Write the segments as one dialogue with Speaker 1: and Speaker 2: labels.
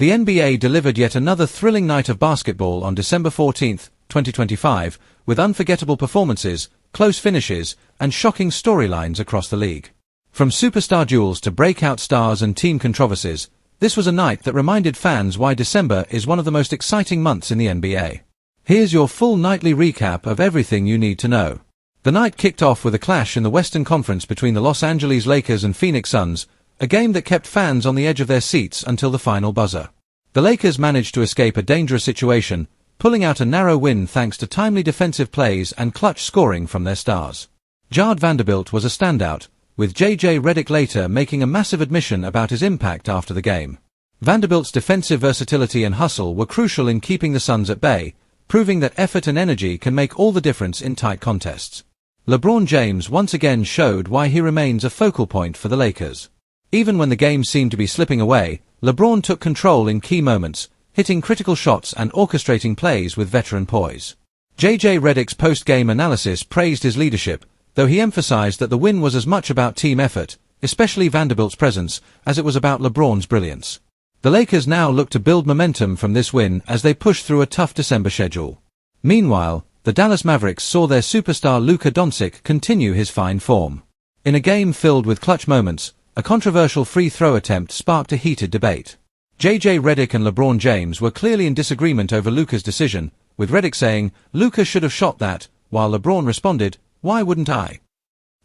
Speaker 1: The NBA delivered yet another thrilling night of basketball on December 14, 2025, with unforgettable performances, close finishes, and shocking storylines across the league. From superstar duels to breakout stars and team controversies, this was a night that reminded fans why December is one of the most exciting months in the NBA. Here's your full nightly recap of everything you need to know. The night kicked off with a clash in the Western Conference between the Los Angeles Lakers and Phoenix Suns, a game that kept fans on the edge of their seats until the final buzzer. The Lakers managed to escape a dangerous situation, pulling out a narrow win thanks to timely defensive plays and clutch scoring from their stars. Jarred Vanderbilt was a standout, with J.J. Redick later making a massive admission about his impact after the game. Vanderbilt's defensive versatility and hustle were crucial in keeping the Suns at bay, proving that effort and energy can make all the difference in tight contests. LeBron James once again showed why he remains a focal point for the Lakers. Even when the game seemed to be slipping away, LeBron took control in key moments, hitting critical shots and orchestrating plays with veteran poise. J.J. Redick's post-game analysis praised his leadership, though he emphasized that the win was as much about team effort, especially Vanderbilt's presence, as it was about LeBron's brilliance. The Lakers now look to build momentum from this win as they push through a tough December schedule. Meanwhile, the Dallas Mavericks saw their superstar Luka Doncic continue his fine form. In a game filled with clutch moments, a controversial free throw attempt sparked a heated debate. J.J. Redick and LeBron James were clearly in disagreement over Luka's decision, with Redick saying, "Luka should have shot that," while LeBron responded, "Why wouldn't I?"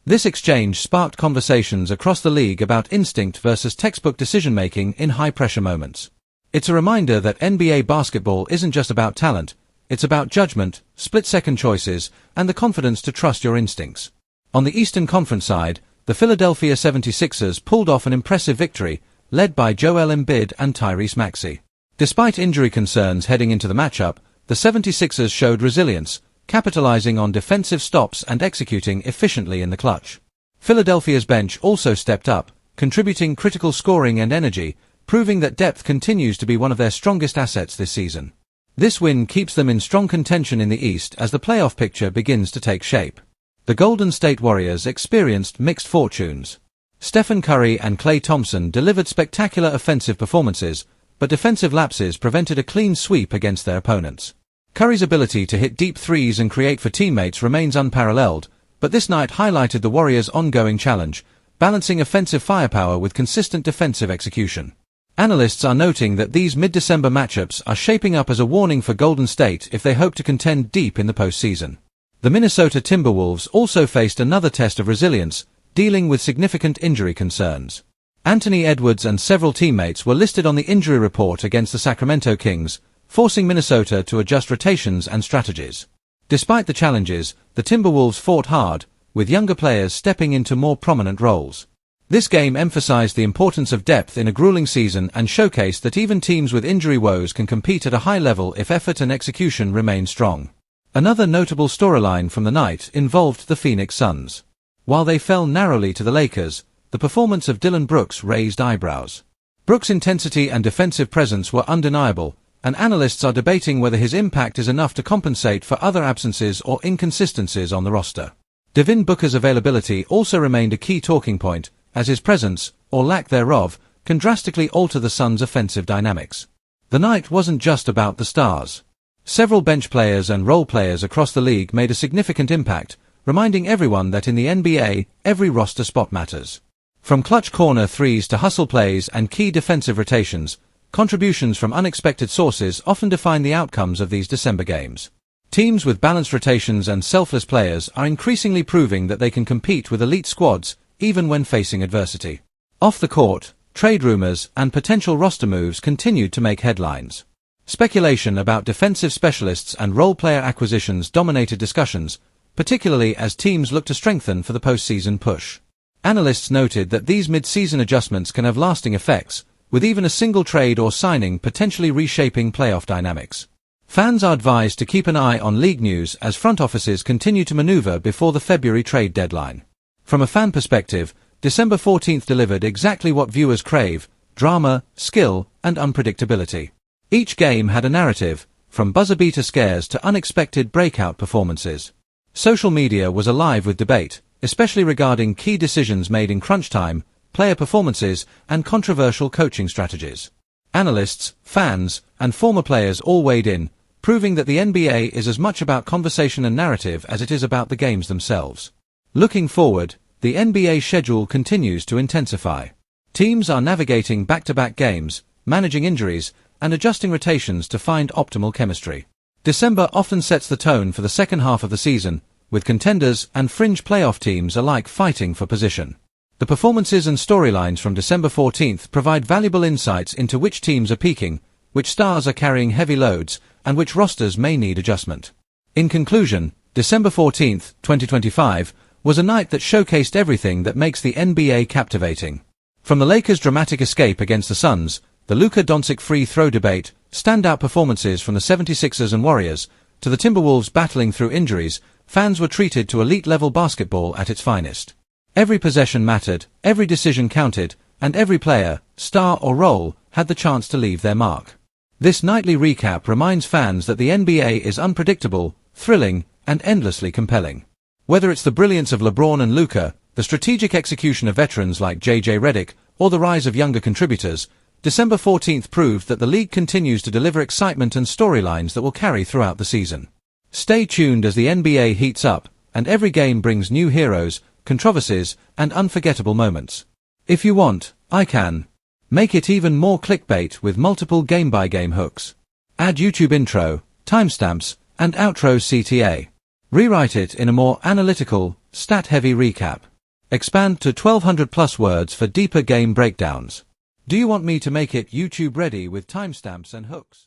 Speaker 1: This exchange sparked conversations across the league about instinct versus textbook decision-making in high-pressure moments. It's a reminder that NBA basketball isn't just about talent, it's about judgment, split-second choices, and the confidence to trust your instincts. On the Eastern Conference side, the Philadelphia 76ers pulled off an impressive victory, led by Joel Embiid and Tyrese Maxey. Despite injury concerns heading into the matchup, the 76ers showed resilience, capitalizing on defensive stops and executing efficiently in the clutch. Philadelphia's bench also stepped up, contributing critical scoring and energy, proving that depth continues to be one of their strongest assets this season. This win keeps them in strong contention in the East as the playoff picture begins to take shape. The Golden State Warriors experienced mixed fortunes. Stephen Curry and Klay Thompson delivered spectacular offensive performances, but defensive lapses prevented a clean sweep against their opponents. Curry's ability to hit deep threes and create for teammates remains unparalleled, but this night highlighted the Warriors' ongoing challenge, balancing offensive firepower with consistent defensive execution. Analysts are noting that these mid-December matchups are shaping up as a warning for Golden State if they hope to contend deep in the postseason. The Minnesota Timberwolves also faced another test of resilience, dealing with significant injury concerns. Anthony Edwards and several teammates were listed on the injury report against the Sacramento Kings, forcing Minnesota to adjust rotations and strategies. Despite the challenges, the Timberwolves fought hard, with younger players stepping into more prominent roles. This game emphasized the importance of depth in a grueling season and showcased that even teams with injury woes can compete at a high level if effort and execution remain strong. Another notable storyline from the night involved the Phoenix Suns. While they fell narrowly to the Lakers, the performance of Dillon Brooks raised eyebrows. Brooks' intensity and defensive presence were undeniable, and analysts are debating whether his impact is enough to compensate for other absences or inconsistencies on the roster. Devin Booker's availability also remained a key talking point, as his presence, or lack thereof, can drastically alter the Suns' offensive dynamics. The night wasn't just about the stars. Several bench players and role players across the league made a significant impact, reminding everyone that in the NBA, every roster spot matters. From clutch corner threes to hustle plays and key defensive rotations, contributions from unexpected sources often define the outcomes of these December games. Teams with balanced rotations and selfless players are increasingly proving that they can compete with elite squads, even when facing adversity. Off the court, trade rumors and potential roster moves continued to make headlines. Speculation about defensive specialists and role player acquisitions dominated discussions, particularly as teams look to strengthen for the postseason push. Analysts noted that these mid-season adjustments can have lasting effects, with even a single trade or signing potentially reshaping playoff dynamics. Fans are advised to keep an eye on league news as front offices continue to maneuver before the February trade deadline. From a fan perspective, December 14th delivered exactly what viewers crave: drama, skill, and unpredictability. Each game had a narrative, from buzzer-beater scares to unexpected breakout performances. Social media was alive with debate, especially regarding key decisions made in crunch time, player performances, and controversial coaching strategies. Analysts, fans, and former players all weighed in, proving that the NBA is as much about conversation and narrative as it is about the games themselves. Looking forward, the NBA schedule continues to intensify. Teams are navigating back-to-back games, managing injuries, and adjusting rotations to find optimal chemistry. December often sets the tone for the second half of the season, with contenders and fringe playoff teams alike fighting for position. The performances and storylines from December 14th provide valuable insights into which teams are peaking, which stars are carrying heavy loads, and which rosters may need adjustment. In conclusion, December 14th, 2025, was a night that showcased everything that makes the NBA captivating. From the Lakers' dramatic escape against the Suns, the Luka Doncic free throw debate, standout performances from the 76ers and Warriors, to the Timberwolves battling through injuries, fans were treated to elite-level basketball at its finest. Every possession mattered, every decision counted, and every player, star or role, had the chance to leave their mark. This nightly recap reminds fans that the NBA is unpredictable, thrilling, and endlessly compelling. Whether it's the brilliance of LeBron and Luka, the strategic execution of veterans like JJ Redick, or the rise of younger contributors, December 14th proved that the league continues to deliver excitement and storylines that will carry throughout the season. Stay tuned as the NBA heats up, and every game brings new heroes, controversies, and unforgettable moments. If you want, I can. Make it even more clickbait with multiple game-by-game hooks. Add YouTube intro, timestamps, and outro CTA. Rewrite it in a more analytical, stat-heavy recap. Expand to 1200+ words for deeper game breakdowns. Do you want me to make it YouTube ready with timestamps and hooks?